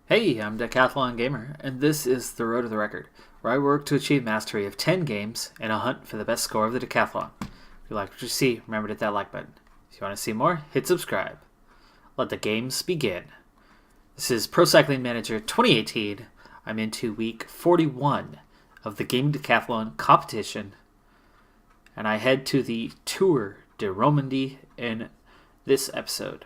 Hey, I'm Decathlon Gamer, and this is The Road to the Record, where I work to achieve mastery of 10 games in a hunt for the best score of the Decathlon. If you like what you see, remember to hit that like button. If you want to see more, hit subscribe. Let the games begin. This is Pro Cycling Manager 2018. I'm into week 41 of the Game Decathlon competition, and I head to the Tour de Romandie in this episode.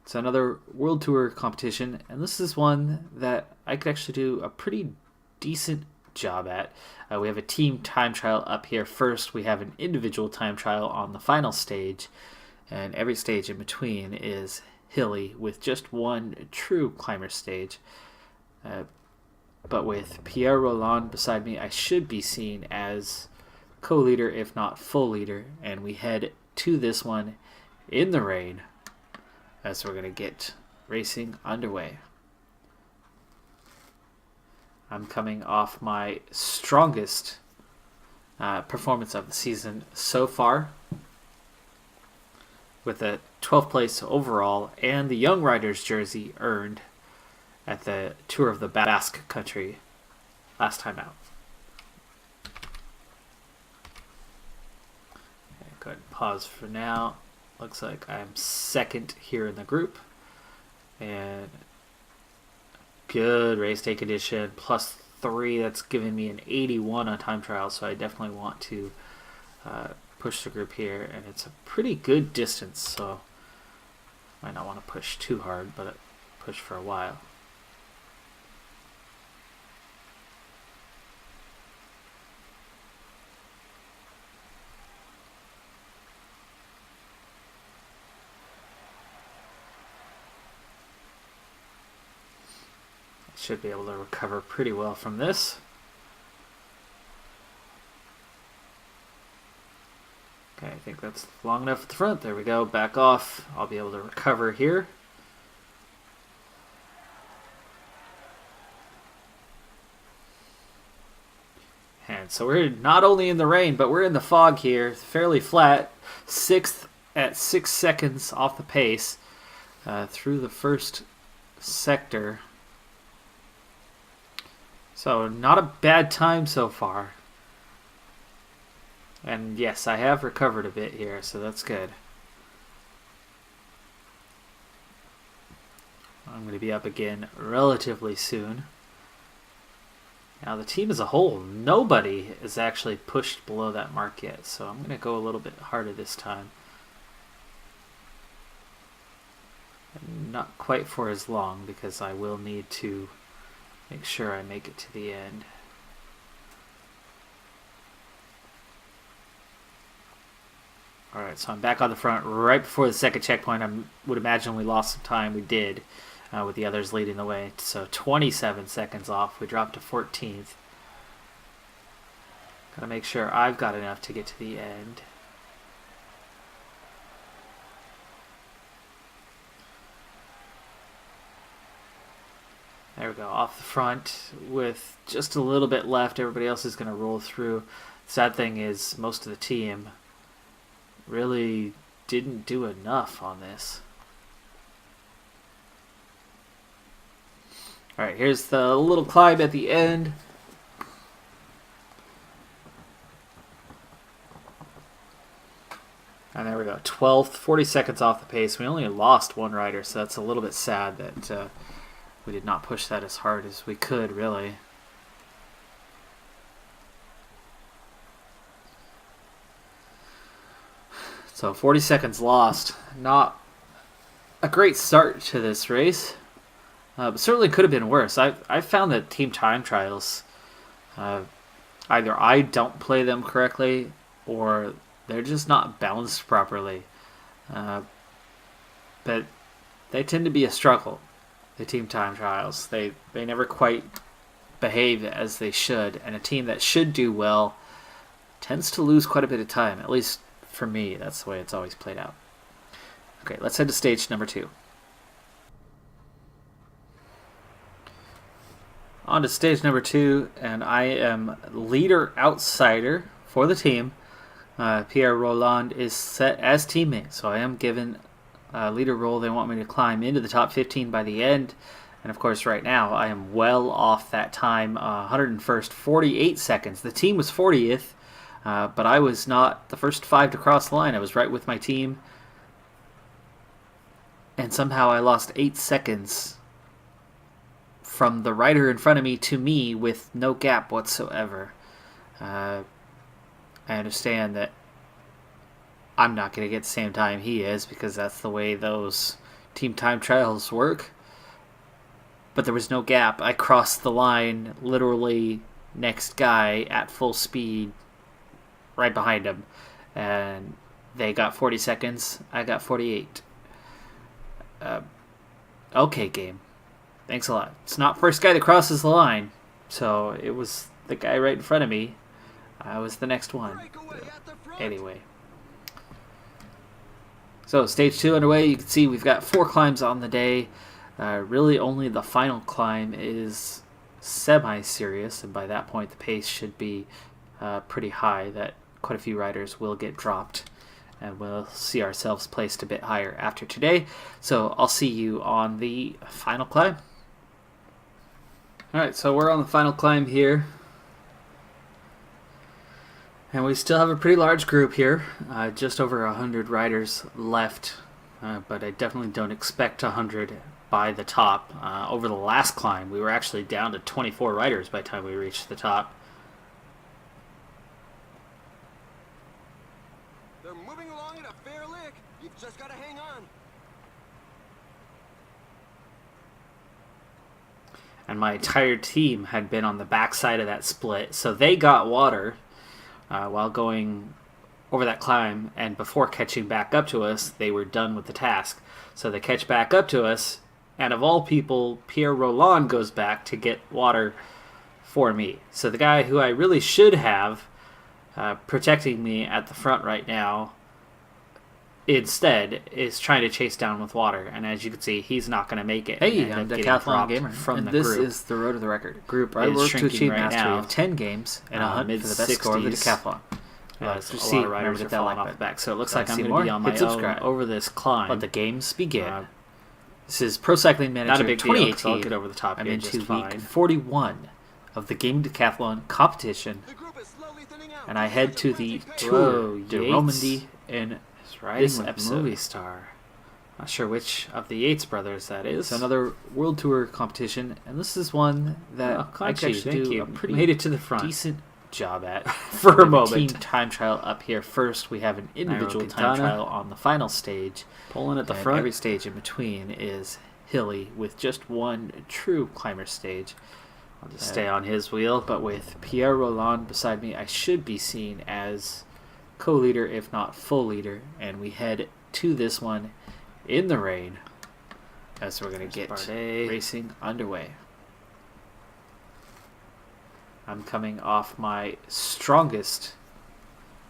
It's another World Tour competition, and this is one that I could actually do a pretty decent job at. We have a team time trial up here first. We have an individual time trial on the final stage, and every stage in between is hilly with just one true climber stage. But with Pierre Rolland beside me, I should be seen as co-leader, if not full leader, and we head to this one in the rain as we're going to get racing underway. I'm coming off my strongest performance of the season so far, with a 12th place overall and the Young Riders jersey earned at the Tour of the Basque Country last time out. Okay, go ahead and pause for now. Looks like I'm second here in the group, and good race day condition, +3. That's giving me an 81 on time trial, so I definitely want to push the group here, and it's a pretty good distance, so might not want to push too hard, but push for a while. Should be able to recover pretty well from this. Okay, I think that's long enough at the front. There we go. Back off. I'll be able to recover here. And so we're not only in the rain, but we're in the fog here. It's fairly flat. 6th at 6 seconds off the pace through the first sector. So not a bad time so far. And yes, I have recovered a bit here, so that's good. I'm going to be up again relatively soon. Now the team as a whole, nobody is actually pushed below that mark yet, so I'm going to go a little bit harder this time. Not quite for as long, because I will need to make sure I make it to the end. Alright, so I'm back on the front right before the second checkpoint. I would imagine we lost some time. We did, with the others leading the way. So 27 seconds off. We dropped to 14th. Gotta make sure I've got enough to get to the end. There we go, off the front with just a little bit left. Everybody else is going to roll through. Sad thing is most of the team really didn't do enough on this. Alright, here's the little climb at the end. And there we go, 12th, 40 seconds off the pace. We only lost one rider, so that's a little bit sad that we did not push that as hard as we could, really. So 40 seconds lost. Not a great start to this race. But certainly could have been worse. I found that team time trials, either I don't play them correctly or they're just not balanced properly. But they tend to be a struggle. The team time trials. They never quite behave as they should, and a team that should do well tends to lose quite a bit of time. At least for me, that's the way it's always played out. Okay, let's head to stage number 2. On to stage number 2, and I am leader outsider for the team. Pierre Rolland is set as teammate, so I am given leader role. They want me to climb into the top 15 by the end. And of course, right now, I am well off that time, 101st, 48 seconds. The team was 40th, but I was not the first 5 to cross the line. I was right with my team. And somehow I lost 8 seconds from the rider in front of me to me with no gap whatsoever. I understand that I'm not going to get the same time he is because that's the way those team time trials work. But there was no gap. I crossed the line, literally next guy at full speed, right behind him. And they got 40 seconds. I got 48. Okay, game. Thanks a lot. It's not first guy that crosses the line. So it was the guy right in front of me. I was the next one. Anyway. So stage 2 underway. You can see we've got 4 climbs on the day. Really only the final climb is semi-serious. And by that point the pace should be pretty high. That quite a few riders will get dropped. And we'll see ourselves placed a bit higher after today. So I'll see you on the final climb. Alright, so we're on the final climb here. And we still have a pretty large group here. Just over 100 riders left. But I definitely don't expect 100 by the top. Over the last climb, we were actually down to 24 riders by the time we reached the top. They're moving along at a fair lick. You've just got to hang on. And my entire team had been on the backside of that split, so they got water while going over that climb, and before catching back up to us, they were done with the task. So they catch back up to us, and of all people, Pierre Roland goes back to get water for me. So the guy who I really should have protecting me at the front right now instead is trying to chase down with water, and as you can see, he's not going to make it. Hey, I'm Decathlon Gamer, and this is the Road to the Record group. I work to achieve mastery of 10 games and a hunt for the best score of the Decathlon. As you see, remember to hit that like button back. So it looks like I'm going to be on my own over this climb. Let the games begin. This is Pro Cycling Manager Not a big 2018. deal, I'll get over the top I'm here into just week fine. 41 of the Game Decathlon competition, The group is slowly thinning out. and I head to the Tour Whoa, de Yates Romandie in this with episode. movie star. Not sure which of the Yates brothers that is. Another World Tour competition, and this is one that Oh, I Conchi, actually thank do you. a pretty Made it to the front. decent job at For a the moment. team time trial up here. First, we have an individual time Quintana. trial on the final stage. Pulling at the And front. every stage in between is hilly, with just one true climber stage. I'll just stay on his wheel, but with Pierre Roland beside me, I should be seen as co-leader, if not full leader, and we head to this one in the rain as we're going to get Bardet. racing underway. I'm coming off my strongest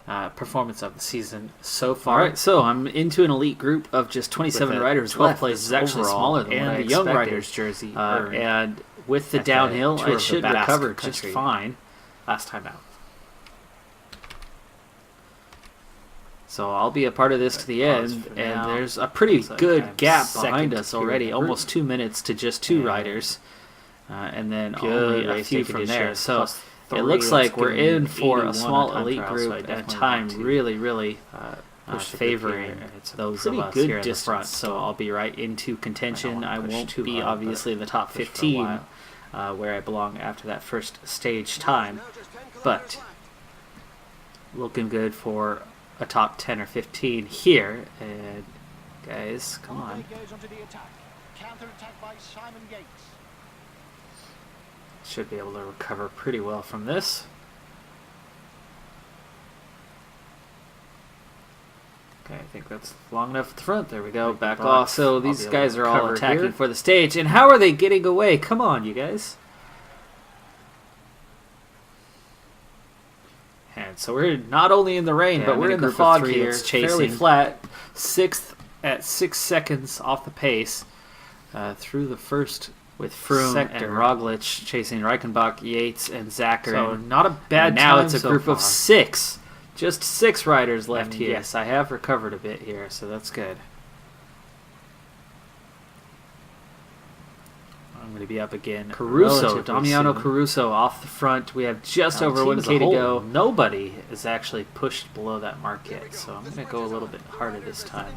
performance of the season so far. All right, so I'm into an elite group of just 27 With a riders 12th left. place This is actually overall, smaller than and what I the young expected. riders jersey earned And with the at downhill, Tour I of the should Basque recover just Country fine. last time out. So I'll be a part of this to the Pause end, for and now. there's a pretty Looks like good I'm gap second behind us here in already, the group. almost 2 minutes to just 2 And riders, and then good only a race few day from condition, there. So plus it 3, looks that's like we're giving me in for a 81 small on time elite trial, so group, I and definitely time want to, really push the favor group here, and it's a those pretty of us good here in the distance front. So still. I'll be right into contention. I push won't too be hard, obviously in the top push for a 15, while. where I belong after that first stage time, Now just 10 kilometers but left. looking good for a top 10 or 15 here. And guys, come on. Goes onto the attack. Counter-attack by Simon Yates. Should be able to recover pretty well from this. Okay, I think that's long enough at the front. There we go. Back box. off. So I'll these be able guys to are all recover attacking here. for the stage. And how are they getting away? Come on, you guys. And so we're not only in the rain, Yeah, but I'm we're in a in the group of fog 3 here. that's Fairly chasing. flat. 6th at 6 seconds off the pace through the first with Froome sector. and Roglic chasing Reichenbach, Yates, and Zacher. So And not a bad and now time it's a so group far. of 6. Just 6 riders left And here. yes, I have recovered a bit here, so that's good. I'm going to be up again. Caruso, relatively Damiano soon. Caruso off the front. We have just Now, over the team as a 1K to whole, go. Nobody is actually pushed below that mark yet, so I'm going to go a little bit harder this time.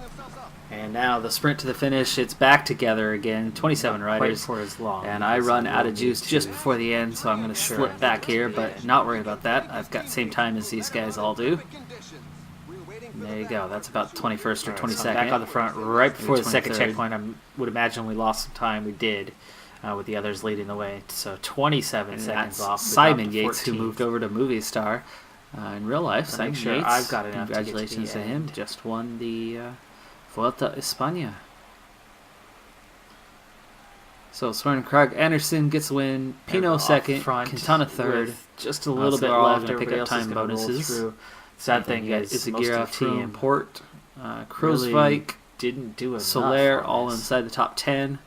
And now the sprint to the finish, it's back together again. 27 Quite riders. for as long. And I because run will out of need juice to just before the end, so I'm going to sure slip back here, but not worry about that. I've got same time as these guys all do. And there you go. That's about 21st or Alright, so I'm 22nd. back Back on the front right before the second 23rd. checkpoint. I would imagine we lost some time. We did, with the others leading the way. So 27 And seconds that's off. Simon Simon Yates, Yates, who who moved over to Movie Star in real life. Simon Simon Yates, Yates. I've got enough to get to the Congratulations to him. end. Just won the Vuelta a España. So Soren Krag Anderson gets a win. Pino off second. front Quintana third. with Just a little so bit they're all left. gonna Gonna pick everybody up else is time gonna roll bonuses. through. Sad thing thing is, is most of Isagira, the team Froome, Port, really Krooswijk, didn't do enough Soler, on all this. inside the top 10.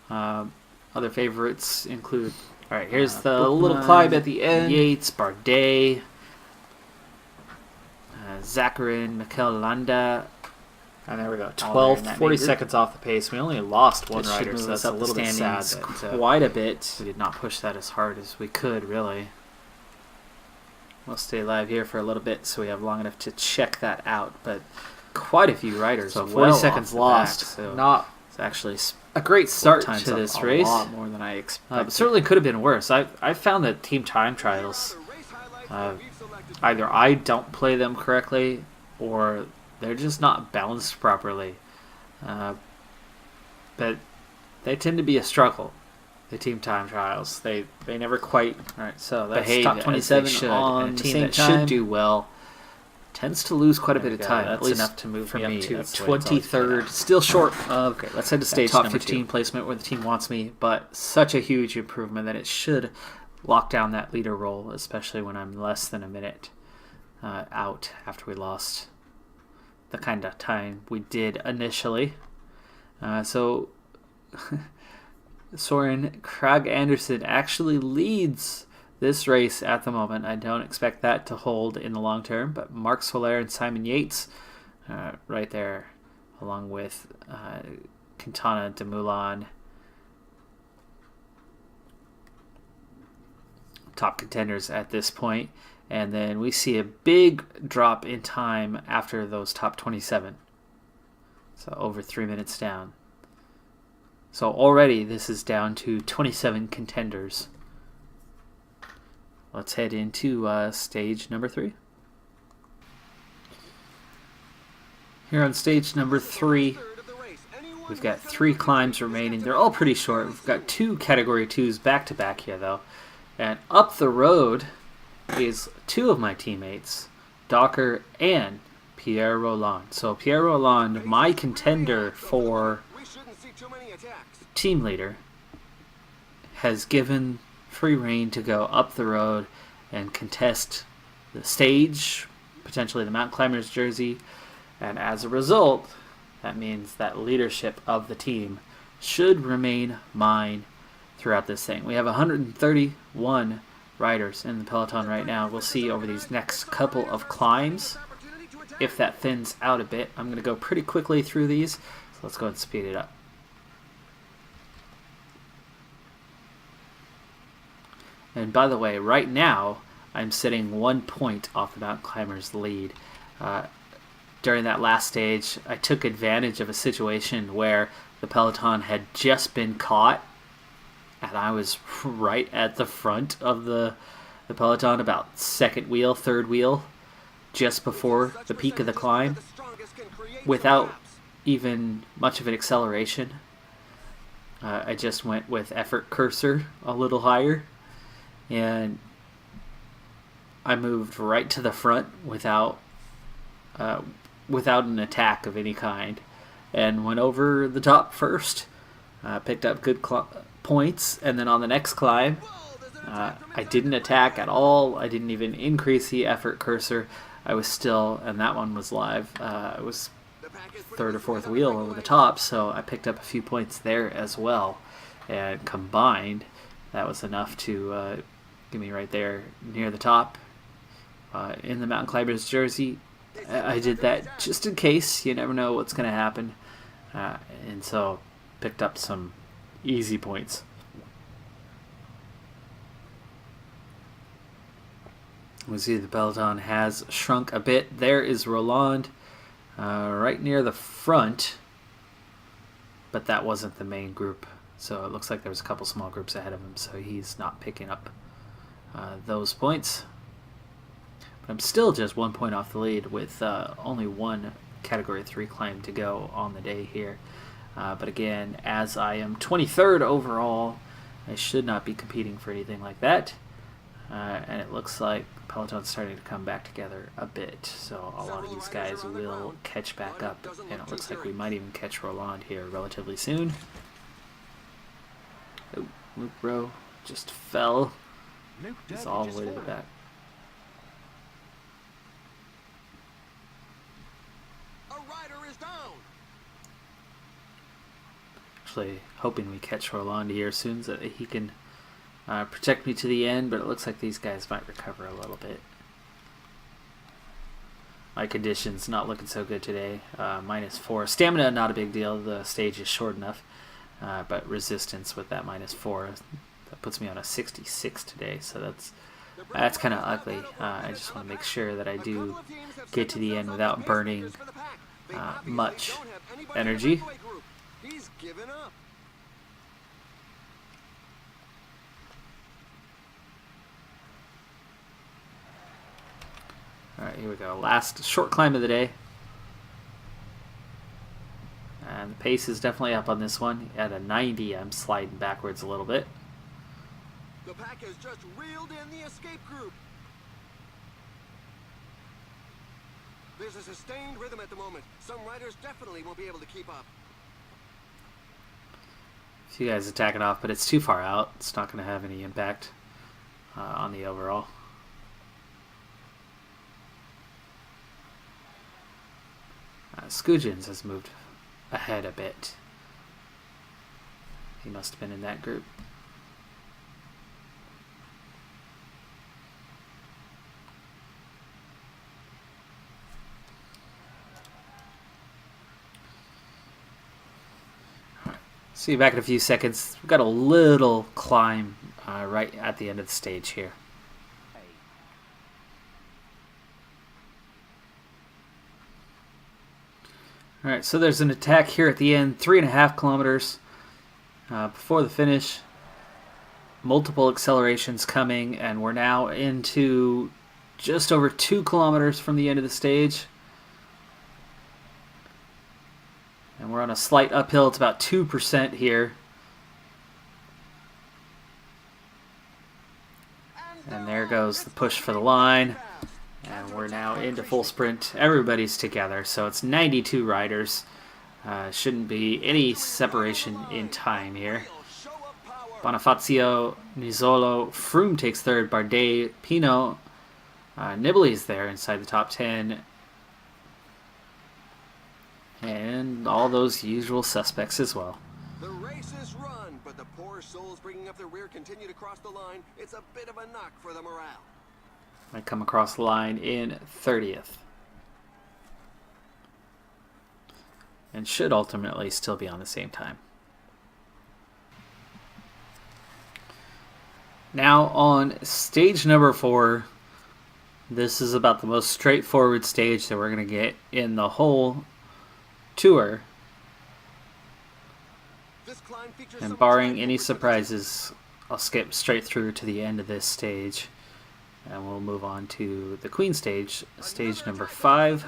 Other favorites include. All right, here's the Bookman, little climb at the end. Yates, Bardet, Zakarin, Mikel Landa. And there we go. 12th, 40 seconds. seconds off the pace. We only lost one That should rider, move so us that's a up the little bit sad. standings That, quite a bit. We did not push that as hard as we could, really. We'll stay live here for a little bit, so we have long enough to check that out. But quite a few riders. So 40 well seconds off the lost. back, so Not it's actually a great start times to up this a race. lot more than I expected. But certainly could have been worse. I found that team time trials, either I don't play them correctly, or they're just not balanced properly. But they tend to be a struggle. The team time trials, they never quite. All right, so that's behave top as 27 they should, on and a the team same that time. should do well. Tends to lose quite a There bit we of go. time. That's At least enough to move for me up me to That's the way it's always played 23rd. out. Still short of Okay, let's head to that stage top number 15 2. placement where the team wants me, but such a huge improvement that it should lock down that leader role, especially when I'm less than a minute out after we lost the kind of time we did initially. So Soren Krag Andersen actually leads this race at the moment. I don't expect that to hold in the long term, but Marc Soler and Simon Yates right there, along with Quintana, Dumoulin, top contenders at this point. And then we see a big drop in time after those top 27. So over 3 minutes down. So already this is down to 27 contenders. Let's head into stage number 3. Here on stage number 3, we've got 3 climbs remaining. They're all pretty short. We've got 2 Category 2s back-to-back here, though. And up the road is 2 of my teammates, Docker and Pierre Roland. So Pierre Roland, my contender for team leader, has given free rein to go up the road and contest the stage, potentially the Mount Climbers jersey, and as a result, that means that leadership of the team should remain mine throughout this thing. We have 131 riders in the peloton right now. We'll see over these next couple of climbs if that thins out a bit. I'm going to go pretty quickly through these, so let's go ahead and speed it up. And by the way, right now, I'm sitting 1 point off the Mount Climbers lead. During that last stage, I took advantage of a situation where the peloton had just been caught, and I was right at the front of the peloton, about second wheel, third wheel, just before the peak of the climb, without even much of an acceleration. I just went with effort cursor a little higher, and I moved right to the front without an attack of any kind, and went over the top first. Picked up good points, and then on the next climb, I didn't attack at all. I didn't even increase the effort cursor. I was still, and that one was live. I was third or fourth wheel over the top, so I picked up a few points there as well. And combined, that was enough to get me right there near the top in the Mountain Climbers jersey. I did that just in case. You never know what's going to happen. And so picked up some easy points. We see the peloton has shrunk a bit. There is Roland right near the front, but that wasn't the main group. So it looks like there was a couple small groups ahead of him, so he's not picking up those points. But I'm still just 1 point off the lead with only one Category 3 climb to go on the day here. But again, as I am 23rd overall, I should not be competing for anything like that. And it looks like Peloton's starting to come back together a bit. So a lot of these guys will catch back up. And it looks like we might even catch Roland here relatively soon. Oh, Luke Rowe just fell. He's all the way to the back. A rider is down. Actually hoping we catch Roland here soon so that he can protect me to the end, but it looks like these guys might recover a little bit. My condition's not looking so good today. -4. Stamina, not a big deal. The stage is short enough. But resistance with that -4, that puts me on a 66 today. So that's kind of ugly. I just want to make sure that I do get to the end without burning much energy. He's given up. Alright, here we go. Last short climb of the day. And the pace is definitely up on this one. At a 90, I'm sliding backwards a little bit. The pack has just reeled in the escape group. There's a sustained rhythm at the moment. Some riders definitely won't be able to keep up. A few guys attacking off, but it's too far out. It's not going to have any impact on the overall. Skujins has moved ahead a bit. He must have been in that group. See you back in a few seconds. We've got a little climb right at the end of the stage here. Alright, so there's an attack here at the end, 3.5 kilometers before the finish. Multiple accelerations coming, and we're now into just over 2 kilometers from the end of the stage. And we're on a slight uphill. It's about 2% here. And there goes the push for the line. And we're now into full sprint. Everybody's together, so it's 92 riders. Shouldn't be any separation in time here. Bonifacio, Nizzolo, Froome takes third, Bardet, Pinot, Nibali's there inside the top 10. And all those usual suspects as well. The race is run, but the poor souls bringing up the rear continue to cross the line. It's a bit of a knock for the morale. Might come across the line in 30th. And should ultimately still be on the same time. Now on stage number 4. This is about the most straightforward stage that we're going to get in the whole tour. And barring any surprises, I'll skip straight through to the end of this stage. And we'll move on to the Queen stage, stage number 5.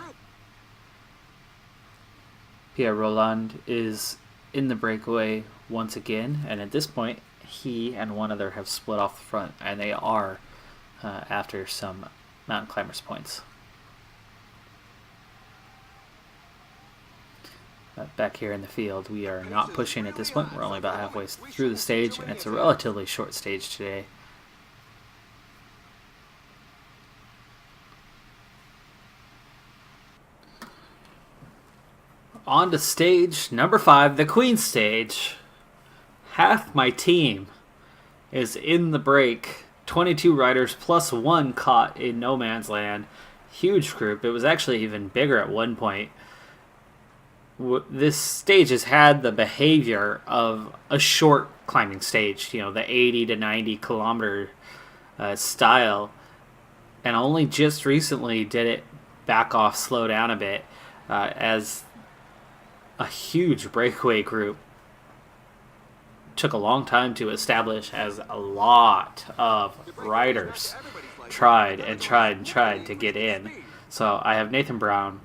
Pierre Roland is in the breakaway once again, and at this point, he and one other have split off the front, and they are after some mountain climbers points. Back here in the field, we are not pushing at this point. We're only about halfway through the stage, and it's a relatively short stage today. On to stage number 5, the Queen stage. Half my team is in the break. 22 riders plus 1 caught in no man's land. Huge group. It was actually even bigger at one point. This stage has had the behavior of a short climbing stage, you know, the 80 to 90 kilometer style. and only just recently did it back off, slow down a bit, as a huge breakaway group took a long time to establish, as a lot of riders tried to get in. So I have Nathan Brown,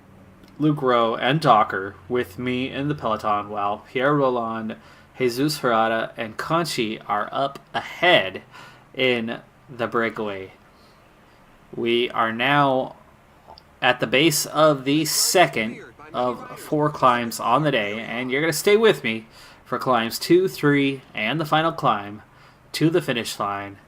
Luke Rowe, and Docker with me in the peloton, while Pierre Roland, Jesus Herrada, and Conchi are up ahead in the breakaway. We are now at the base of the second of 4 climbs on the day, and you're going to stay with me for climbs 2, 3, and the final climb to the finish line.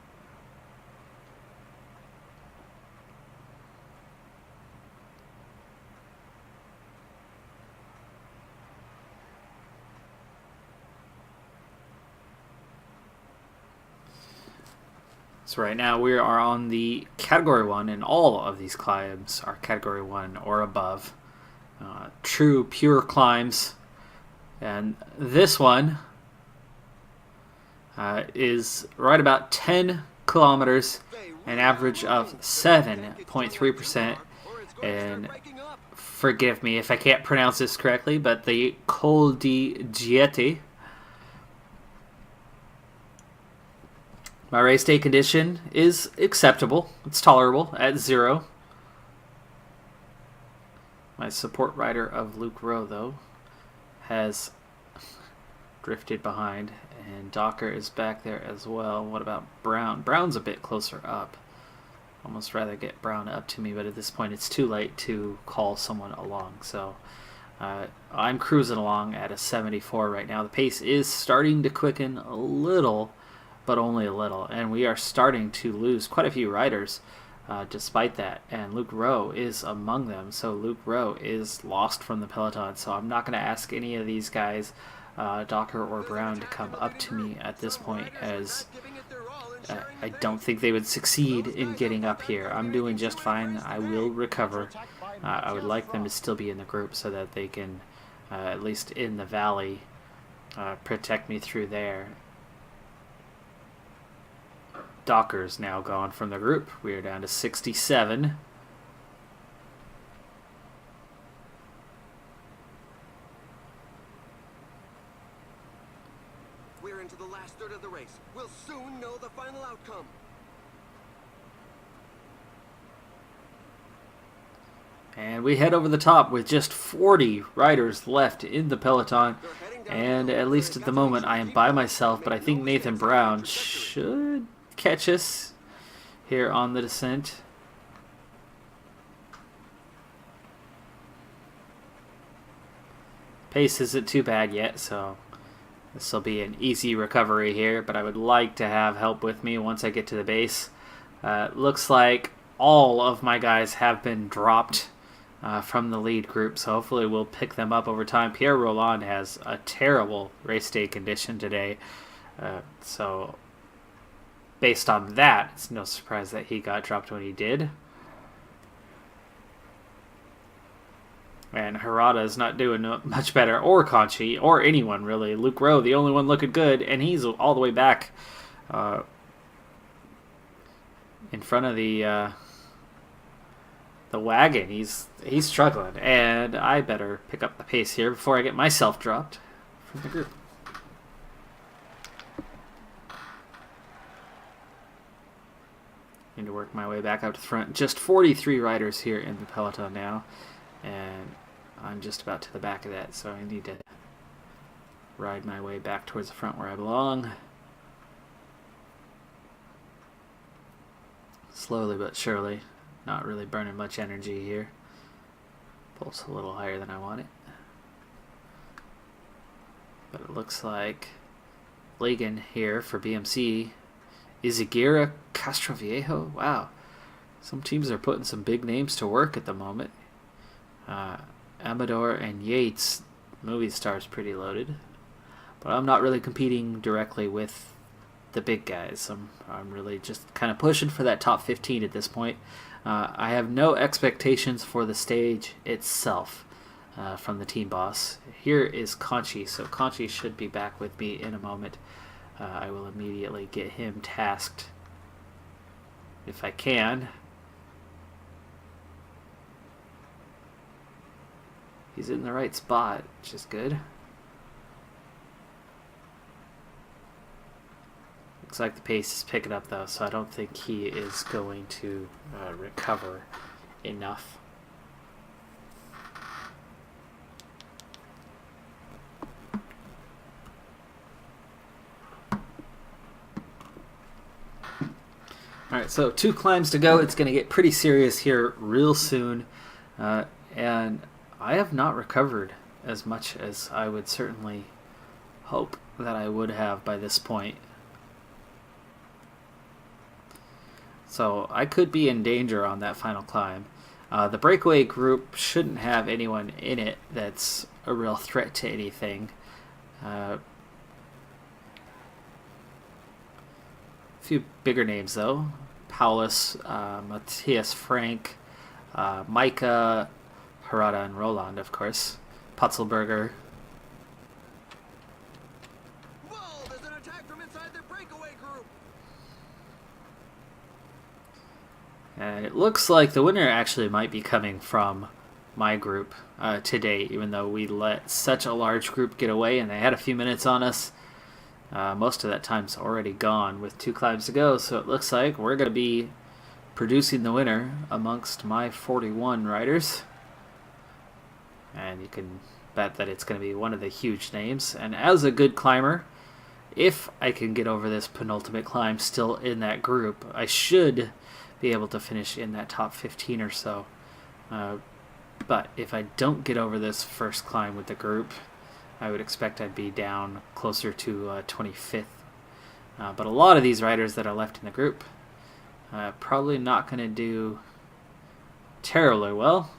So right now we are on the Category 1, and all of these climbs are Category 1 or above. True, pure climbs. And this one is right about 10 kilometers, an average of 7.3%. And forgive me if I can't pronounce this correctly, but the Col di Giete. My race day condition is acceptable. It's tolerable at 0. My support rider of Luke Rowe, though, has drifted behind, and Docker is back there as well. What about Brown? Brown's a bit closer up. Almost rather get Brown up to me, but at this point it's too late to call someone along. So I'm cruising along at a 74 right now. The pace is starting to quicken a little, but only a little, and we are starting to lose quite a few riders despite that, and Luke Rowe is among them. So Luke Rowe is lost from the peloton, so I'm not going to ask any of these guys, Docker or Brown, to come up to me at this point, as I don't think they would succeed in getting up here. I'm doing just fine. I will recover. I would like them to still be in the group so that they can, at least in the valley, protect me through there. Docker's now gone from the group. We are down to 67. We're into the last third of the race. We'll soon know the final outcome. And we head over the top with just 40 riders left in the peloton. And at least at the moment, I am by myself, but I think Nathan Brown should catch us here on the descent. Pace isn't too bad yet, so this will be an easy recovery here, but I would like to have help with me once I get to the base. Looks like all of my guys have been dropped from the lead group, so hopefully we'll pick them up over time. Pierre Roland has a terrible race day condition today, so based on that, it's no surprise that he got dropped when he did. And Herrada is not doing much better, or Conchi, or anyone really. Luke Rowe, the only one looking good, and he's all the way back in front of the wagon. He's struggling, and I better pick up the pace here before I get myself dropped from the group. Need to work my way back up to the front. Just 43 riders here in the peloton now, and I'm just about to the back of that, so I need to ride my way back towards the front where I belong. Slowly but surely. Not really burning much energy here. Pulse a little higher than I want it. But it looks like Lagan here for BMC. Izaguirre, Castroviejo. Wow. Some teams are putting some big names to work at the moment. Amador and Yates, movie star's pretty loaded. But I'm not really competing directly with the big guys. I'm really just kind of pushing for that top 15 at this point. I have no expectations for the stage itself from the team boss. Here is Conchi, so Conchi should be back with me in a moment. I will immediately get him tasked, if I can, He's in the right spot, which is good. Looks like the pace is picking up though, so I don't think he is going to recover enough. Alright, so 2 climbs to go. It's going to get pretty serious here real soon. And I have not recovered as much as I would certainly hope that I would have by this point. So I could be in danger on that final climb. The breakaway group shouldn't have anyone in it that's a real threat to anything. A few bigger names though. Paulus, Matthias Frank, Micah, Harada, and Roland, of course. Putzelberger. Whoa, there's an attack from inside the breakaway group. And it looks like the winner actually might be coming from my group today, even though we let such a large group get away and they had a few minutes on us. Most of that time's already gone with 2 climbs to go, so it looks like we're going to be producing the winner amongst my 41 riders. And you can bet that it's going to be one of the huge names. And as a good climber, if I can get over this penultimate climb still in that group, I should be able to finish in that top 15 or so. But if I don't get over this first climb with the group, I would expect I'd be down closer to 25th. But a lot of these riders that are left in the group probably not going to do terribly well,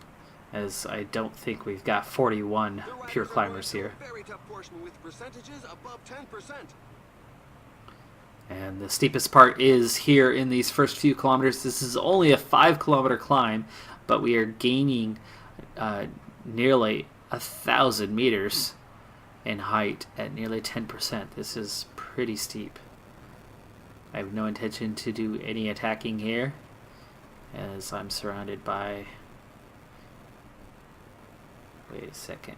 as I don't think we've got 41 pure climbers here. Very tough portion with percentages above 10%. And the steepest part is here in these first few kilometers. This is only a 5-kilometer climb, but we are gaining nearly 1,000 meters in height at nearly 10%. This is pretty steep. I have no intention to do any attacking here, as I'm surrounded by... Wait a second.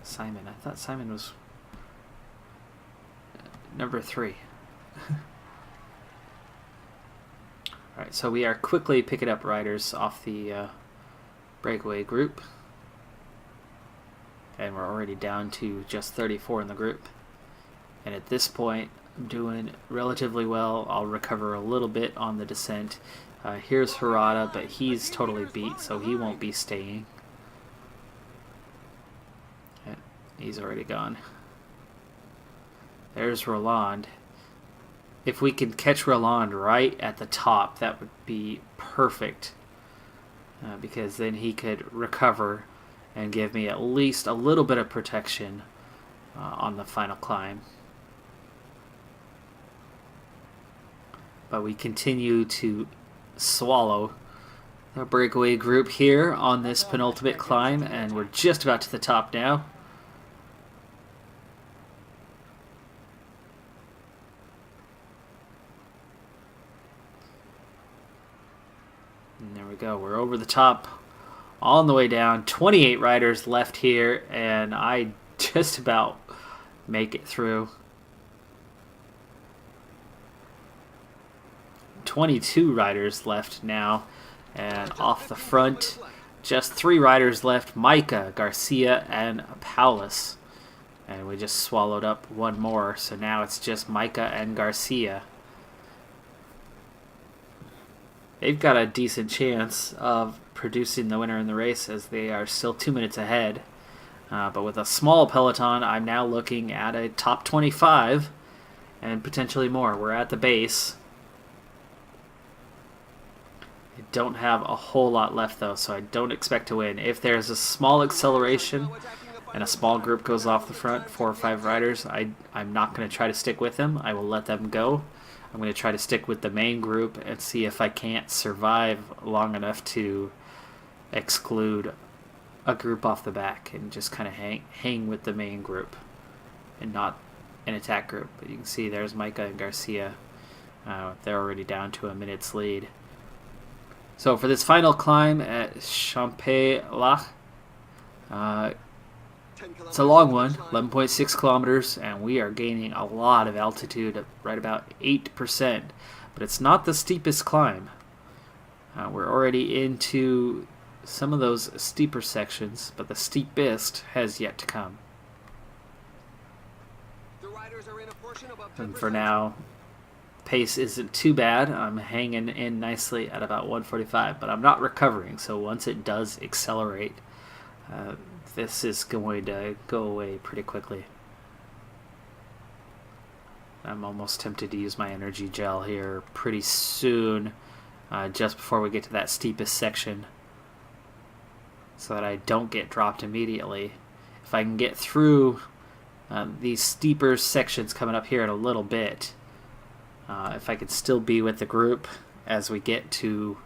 Simon. I thought Simon was number 3. Alright, so we are quickly picking up riders off the breakaway group. And we're already down to just 34 in the group. And at this point, I'm doing relatively well. I'll recover a little bit on the descent. Here's Harada, but he's totally beat, so he won't be staying. Yeah, he's already gone. There's Roland. If we can catch Roland right at the top, that would be perfect. Because then he could recover and give me at least a little bit of protection on the final climb. But we continue to swallow the breakaway group here on this penultimate climb, and we're just about to the top now. And there we go, we're over the top. On the way down, 28 riders left here, and I just about make it through. 22 riders left now, and off the front, just 3 riders left, Micah, Garcia, and Paulus. And we just swallowed up one more, so now it's just Micah and Garcia. They've got a decent chance of producing the winner in the race, as they are still 2 minutes ahead. But with a small peloton, I'm now looking at a top 25 and potentially more. We're at the base. I don't have a whole lot left though, so I don't expect to win. If there's a small acceleration and a small group goes off the front, 4 or 5 riders, I'm not going to try to stick with them. I will let them go. I'm going to try to stick with the main group and see if I can't survive long enough to exclude a group off the back and just kind of hang with the main group and not an attack group. But you can see there's Micah and Garcia. They're already down to a minute's lead. So for this final climb at Champex-Lac, It's a long one, 11.6 kilometers, and we are gaining a lot of altitude at right about 8%. But it's not the steepest climb. We're already into some of those steeper sections, but the steepest has yet to come. And for now, pace isn't too bad. I'm hanging in nicely at about 145, but I'm not recovering, so once it does accelerate, this is going to go away pretty quickly. I'm almost tempted to use my energy gel here pretty soon, just before we get to that steepest section, so that I don't get dropped immediately. If I can get through these steeper sections coming up here in a little bit, if I could still be with the group as we get to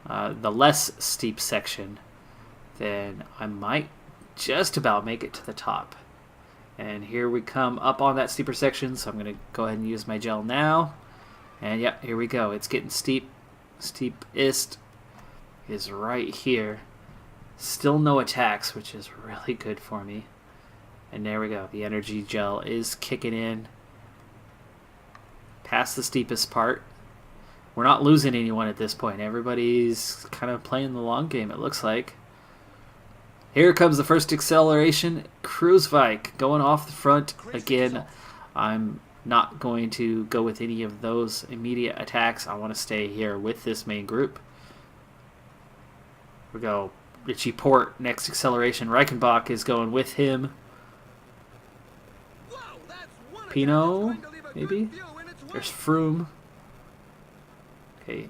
the less steep section, then I might just about make it to the top. And here we come up on that steeper section, so I'm going to go ahead and use my gel now. And yep, here we go. It's getting steep. Steepest is right here. Still no attacks, which is really good for me. And there we go. The energy gel is kicking in. Past the steepest part. We're not losing anyone at this point. Everybody's kind of playing the long game, it looks like. Here comes the first acceleration. Kruiswijk going off the front again. I'm not going to go with any of those immediate attacks. I want to stay here with this main group. We go Richie Port, next acceleration. Reichenbach is going with him. Pinot, maybe? There's Froome. Okay,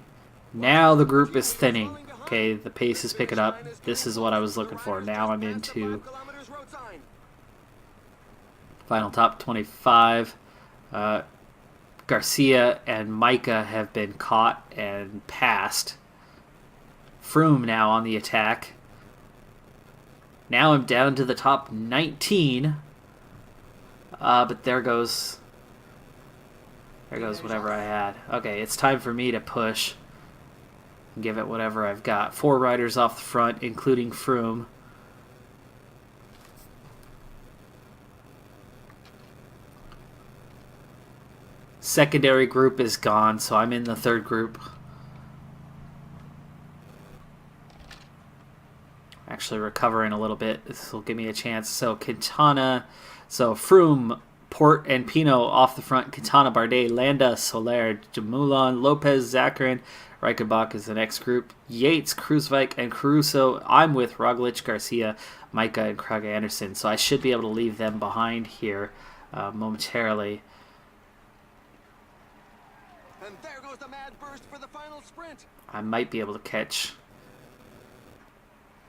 now the group is thinning. Okay, the pace is picking up. This is what I was looking for. Now I'm into final top 25. Garcia and Micah have been caught and passed. Froome now on the attack. Now I'm down to the top 19. But there goes whatever I had. Okay, it's time for me to push. Give it whatever I've got. 4 riders off the front, including Froome. Secondary group is gone, so I'm in the third group. Actually recovering a little bit. This will give me a chance. So Quintana, Froome, Port, and Pinot off the front. Quintana, Bardet, Landa, Soler, Dumoulin, Lopez, Zakarin. Reichenbach is the next group. Yates, Kruiswijk, and Caruso. I'm with Roglic, Garcia, Micah, and Krage Anderson. So I should be able to leave them behind here momentarily. And there goes the mad burst for the final sprint. I might be able to catch.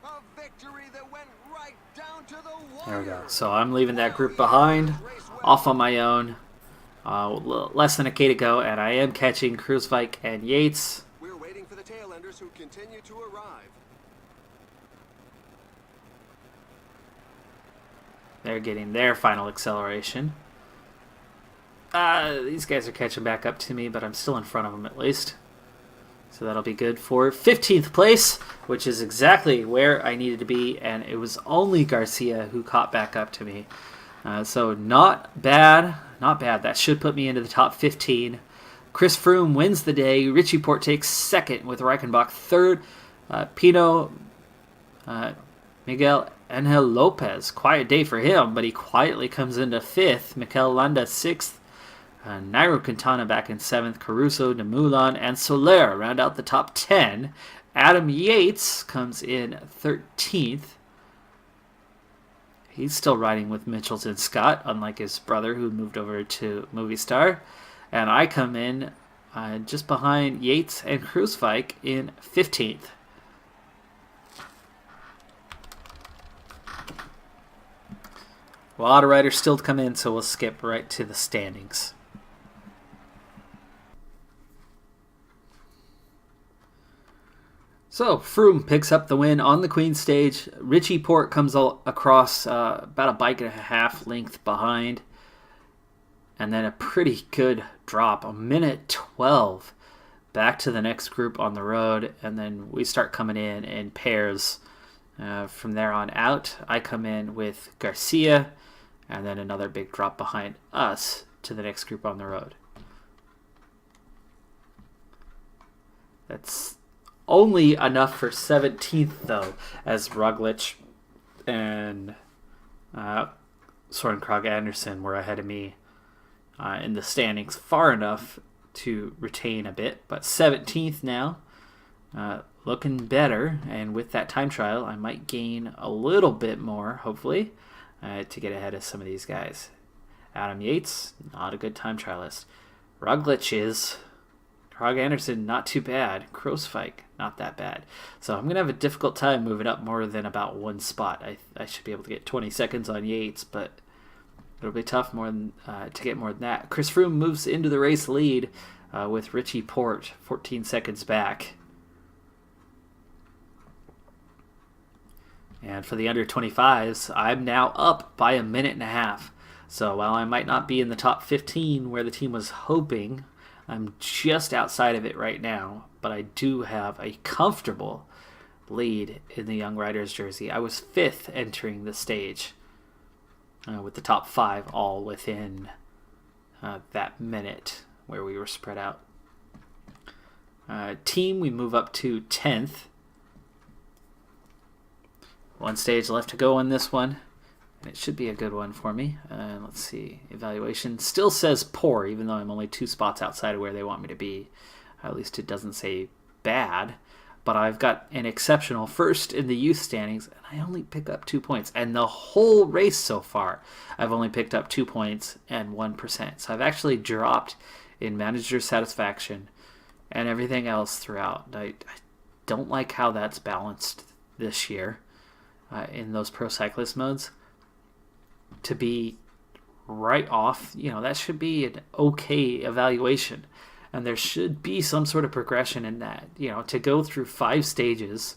A victory that went right down to the wire. There we go. So I'm leaving that group behind, off on my own. Less than a K to go, and I am catching Kruiswijk and Yates. We're waiting for the tailenders who continue to arrive. They're getting their final acceleration. These guys are catching back up to me, but I'm still in front of them at least. So that'll be good for 15th place, which is exactly where I needed to be, and it was only Garcia who caught back up to me. So not bad, not bad. That should put me into the top 15. Chris Froome wins the day. Richie Port takes second with Reichenbach third. Pinot, Miguel Angel Lopez, quiet day for him, but he quietly comes into fifth. Mikel Landa sixth. Nairo Quintana back in 7th, Caruso, Dumoulin, and Soler round out the top 10. Adam Yates comes in 13th. He's still riding with Mitchelton Scott, unlike his brother who moved over to Movistar. And I come in just behind Yates and Kruiswijk in 15th. A lot of riders still to come in, so we'll skip right to the standings. So, Froome picks up the win on the Queen's stage. Richie Port comes across about a bike and a half length behind. And then a pretty good drop, a minute 12, back to the next group on the road. And then we start coming in pairs From there on out, I come in with Garcia, and then another big drop behind us to the next group on the road. That's only enough for 17th, though, as Roglic and Soren Kragh Andersen were ahead of me in the standings far enough to retain a bit. But 17th now, looking better. And with that time trial, I might gain a little bit more, hopefully, to get ahead of some of these guys. Adam Yates, not a good time trialist. Roglic is. Kragh Andersen, not too bad. Krooswijk, not that bad. So I'm going to have a difficult time moving up more than about one spot. I should be able to get 20 seconds on Yates, but it'll be tough to get more than that. Chris Froome moves into the race lead with Richie Porte 14 seconds back. And for the under 25s, I'm now up by a minute and a half. So while I might not be in the top 15 where the team was hoping, I'm just outside of it right now, but I do have a comfortable lead in the Young Riders jersey. I was 5th entering the stage with the top 5 all within that minute where we were spread out. Team, we move up to 10th. One stage left to go on this one. And it should be a good one for me. Let's see. Evaluation still says poor, even though I'm only 2 spots outside of where they want me to be. At least it doesn't say bad. But I've got an exceptional first in the youth standings, and I only pick up 2 points. And the whole race so far, I've only picked up 2 points and 1%. So I've actually dropped in manager satisfaction and everything else throughout. I don't like how that's balanced this year in those pro cyclist modes. To be right off, that should be an okay evaluation. And there should be some sort of progression in that, to go through 5 stages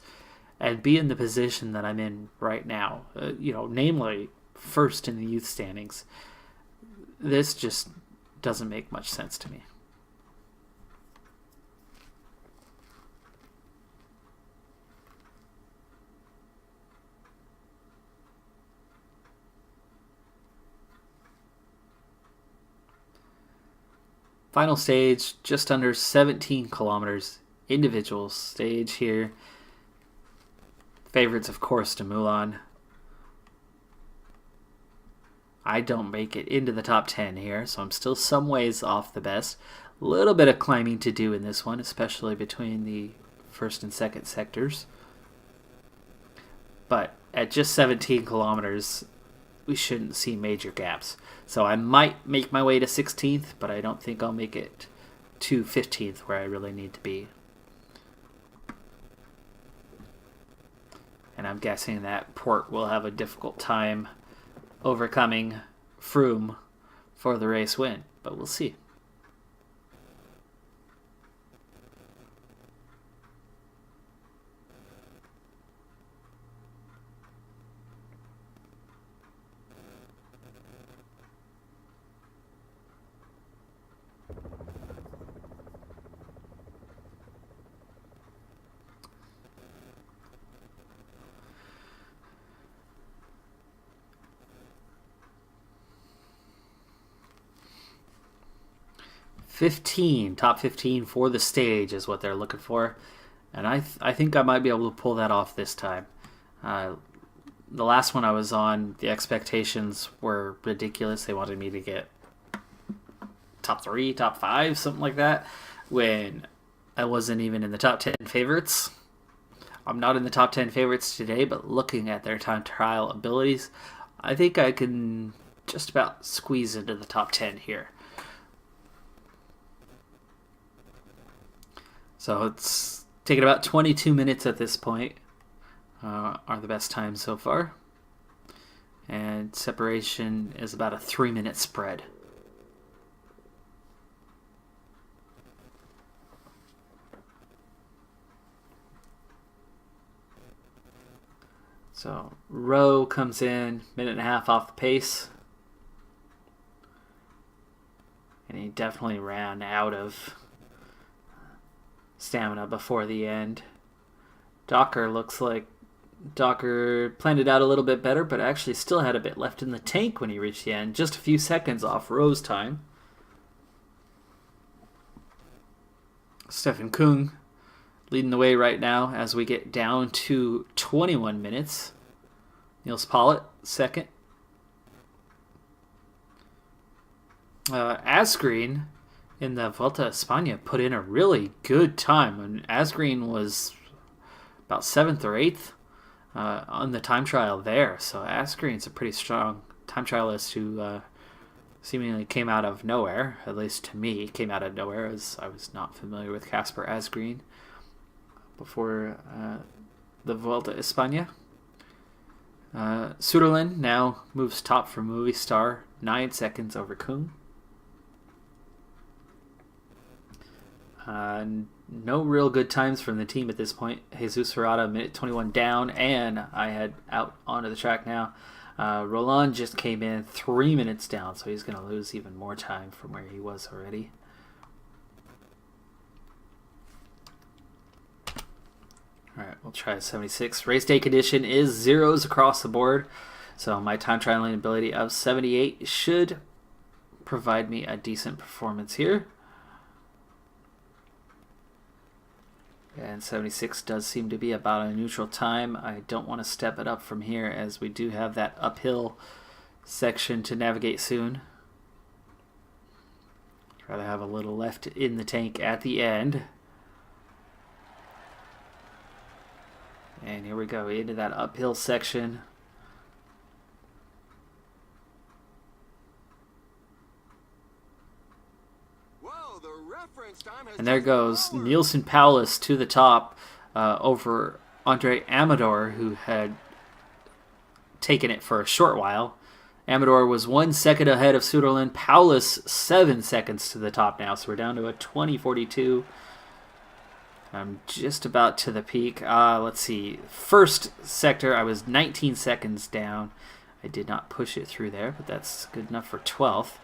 and be in the position that I'm in right now, namely first in the youth standings. This just doesn't make much sense to me. Final stage, just under 17 kilometers, individual stage here. Favorites, of course, to Moulin. I don't make it into the top 10 here, so I'm still some ways off the best. A little bit of climbing to do in this one, especially between the first and second sectors. But at just 17 kilometers, we shouldn't see major gaps. So I might make my way to 16th, but I don't think I'll make it to 15th where I really need to be. And I'm guessing that Porte will have a difficult time overcoming Froome for the race win, but we'll see. Top 15 for the stage is what they're looking for, and I think I might be able to pull that off this time. The last one I was on, the expectations were ridiculous. They wanted me to get top 3, top 5, something like that, when I wasn't even in the top 10 favorites. I'm not in the top 10 favorites today, but looking at their time trial abilities, I think I can just about squeeze into the top 10 here. So it's taken about 22 minutes at this point, are the best times so far. And separation is about a 3-minute spread. So Rowe comes in, minute and a half off the pace. And he definitely ran out of stamina before the end. Docker looks like Docker planned it out a little bit better, but actually still had a bit left in the tank when he reached the end. Just a few seconds off Rose time. Stefan Kung leading the way right now as we get down to 21 minutes. Niels Pollitt, second. Asgreen in the Vuelta a España put in a really good time. And Asgreen was about 7th or 8th on the time trial there. So Asgreen's a pretty strong time trialist who seemingly came out of nowhere. At least to me, came out of nowhere, as I was not familiar with Casper Asgreen before the Vuelta a España. Suderland now moves top for Movistar, 9 seconds over Kung. No real good times from the team at this point. Jesus Ferrada, minute 21 down, and I head out onto the track now. Roland just came in 3 minutes down, so he's going to lose even more time from where he was already. Alright, we'll try 76. Race day condition is zeros across the board, so my time trialing ability of 78 should provide me a decent performance here. And 76 does seem to be about a neutral time. I don't want to step it up from here, as we do have that uphill section to navigate soon. Try to have a little left in the tank at the end. And here we go into that uphill section. And there goes Nielsen Paulus to the top over Andre Amador, who had taken it for a short while. Amador was 1 second ahead of Suderland. Paulus 7 seconds to the top now, so we're down to a 20:42. I'm just about to the peak. Let's see. First sector, I was 19 seconds down. I did not push it through there, but that's good enough for 12th.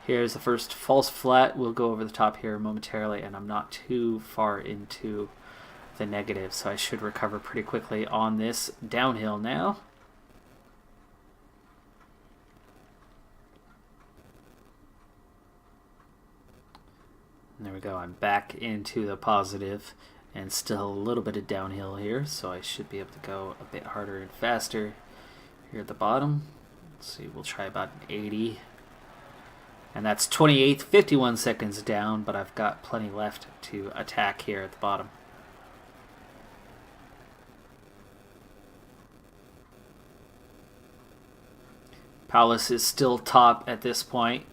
Here's the first false flat. We'll go over the top here momentarily, and I'm not too far into the negative, so I should recover pretty quickly on this downhill now. And there we go. I'm back into the positive, and still a little bit of downhill here, so I should be able to go a bit harder and faster here at the bottom. Let's see, we'll try about an 80. And that's 28th, 51 seconds down, but I've got plenty left to attack here at the bottom. Paulus is still top at this point,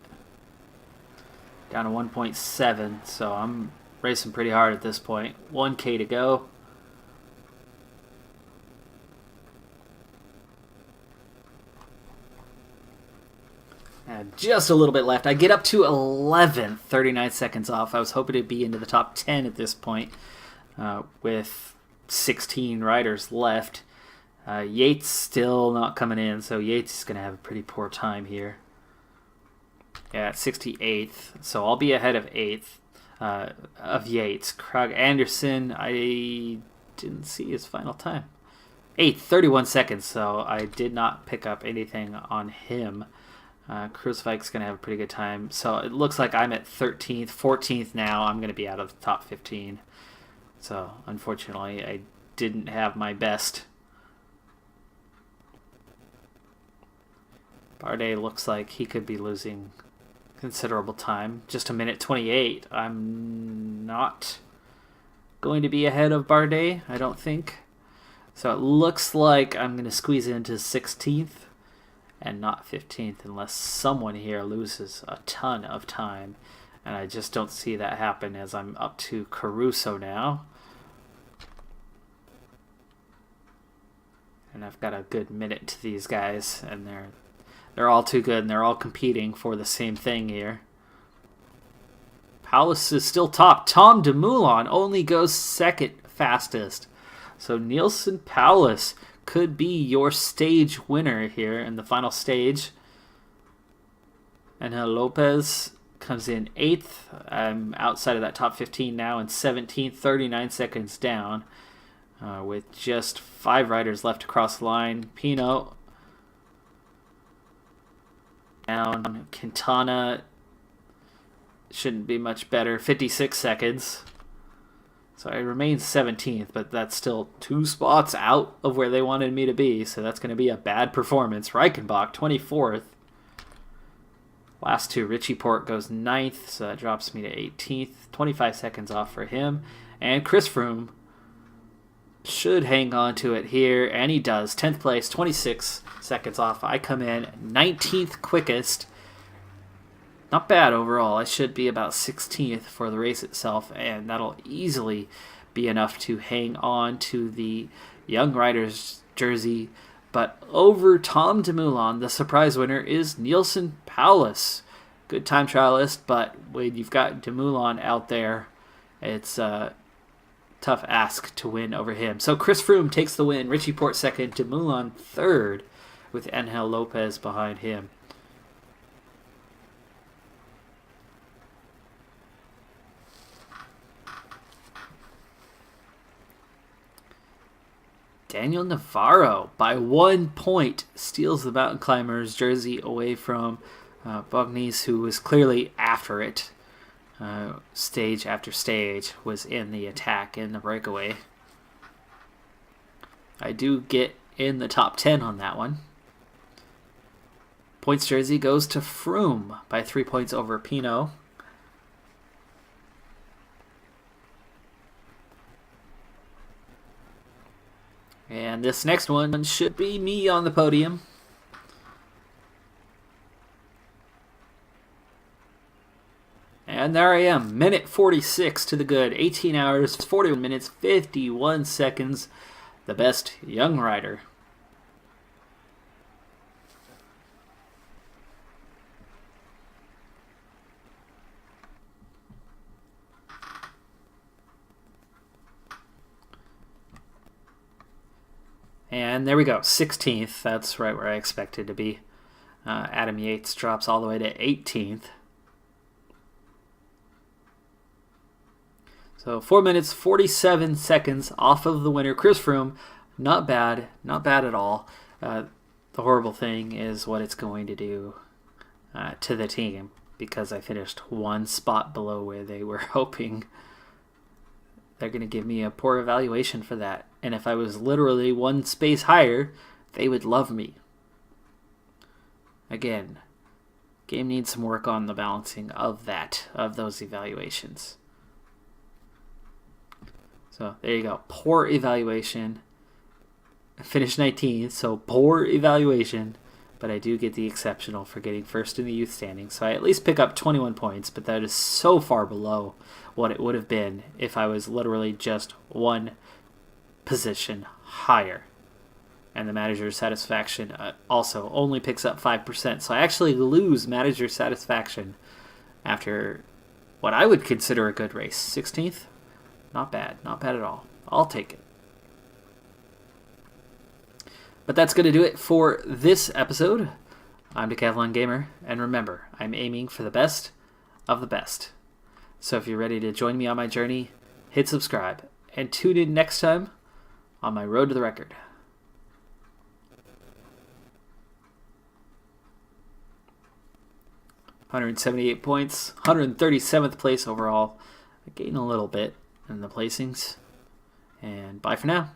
down to 1.7, so I'm racing pretty hard at this point. 1K to go. And just a little bit left. I get up to 11, 39 seconds off. I was hoping to be into the top 10 at this point with 16 riders left. Yates still not coming in, so Yates is going to have a pretty poor time here. Yeah, at 68th, so I'll be ahead of 8th of Yates. Krag Anderson, I didn't see his final time. 8th, 31 seconds, so I did not pick up anything on him. Kruiswyk's going to have a pretty good time. So it looks like I'm at 13th, 14th now. I'm going to be out of the top 15. So unfortunately, I didn't have my best. Bardet looks like he could be losing considerable time. Just a minute 28. I'm not going to be ahead of Bardet, I don't think. So it looks like I'm going to squeeze into 16th. And not 15th, unless someone here loses a ton of time. And I just don't see that happen, as I'm up to Caruso now. And I've got a good minute to these guys, and they're all too good, and they're all competing for the same thing here. Paulus is still top. Tom Dumoulin only goes second fastest. So Nielsen Paulus could be your stage winner here in the final stage. Angel Lopez comes in 8th. I'm outside of that top 15 now, and 17th, 39 seconds down. with just 5 riders left across the line. Pinot down. Quintana shouldn't be much better. 56 seconds. So I remain 17th, but that's still 2 spots out of where they wanted me to be. So that's going to be a bad performance. Reichenbach, 24th. Last 2, Richie Port goes 9th, so that drops me to 18th. 25 seconds off for him. And Chris Froome should hang on to it here, and he does. 10th place, 26 seconds off. I come in 19th quickest. Not bad overall. I should be about 16th for the race itself, and that'll easily be enough to hang on to the Young Riders jersey. But over Tom Dumoulin, the surprise winner is Nielsen Paulus. Good time trialist, but when you've got Dumoulin out there, it's a tough ask to win over him. So Chris Froome takes the win. Richie Port second, Dumoulin third, with Angel Lopez behind him. Daniel Navarro, by 1 point, steals the mountain climber's jersey away from Bognis, who was clearly after it. Stage after stage was in the attack in the breakaway. I do get in the top 10 on that one. Points jersey goes to Froome by 3 points over Pinot. And this next one should be me on the podium. And there I am, minute 46 to the good. 18 hours, 41 minutes, 51 seconds. The best young rider. And there we go, 16th. That's right where I expected to be. Adam Yates drops all the way to 18th. So 4 minutes, 47 seconds off of the winner, Chris Froome. Not bad, not bad at all. The horrible thing is what it's going to do to the team, because I finished 1 spot below where they were hoping. They're going to give me a poor evaluation for that. And if I was literally 1 space higher, they would love me. Again, game needs some work on the balancing of those evaluations. So there you go. Poor evaluation. I finished 19th, so poor evaluation. But I do get the exceptional for getting first in the youth standings. So I at least pick up 21 points, but that is so far below what it would have been if I was literally just 1 position higher. And the manager's satisfaction also only picks up 5%. So I actually lose manager satisfaction after what I would consider a good race. 16th? Not bad. Not bad at all. I'll take it. But that's going to do it for this episode. I'm Decathlon Gamer, and remember, I'm aiming for the best of the best. So if you're ready to join me on my journey, hit subscribe, and tune in next time on my road to the record. $178 points, 137th place overall. I gained a little bit in the placings. And bye for now.